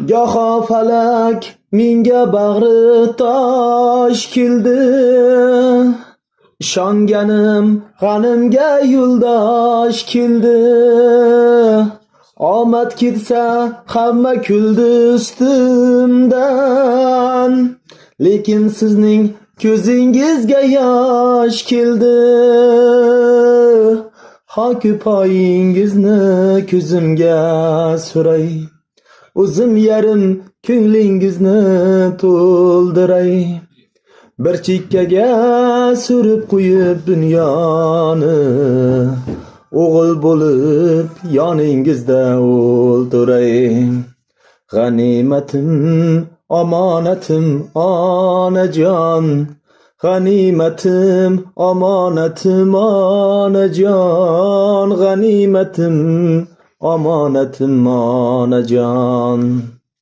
Goho falak menga bag'ri tosh keldi. Ishonganim g'animga yo'ldosh keldi. Omad ketsa hamma kuldi ustimdan. Lekin sizning ko'zingizga yosh keldi. Hoki poyingizni ko'zimga suray. O'zim yarim ko'nglingizni to'ldiray. Bir chekkaga surib qo'yib dunyoni, o'g'il bo'lib yoningizda o'ldiray. G'animatim, omonatim, onajon. G'animatim, omonatim, onajon. G'animatim, omonatim, onajon.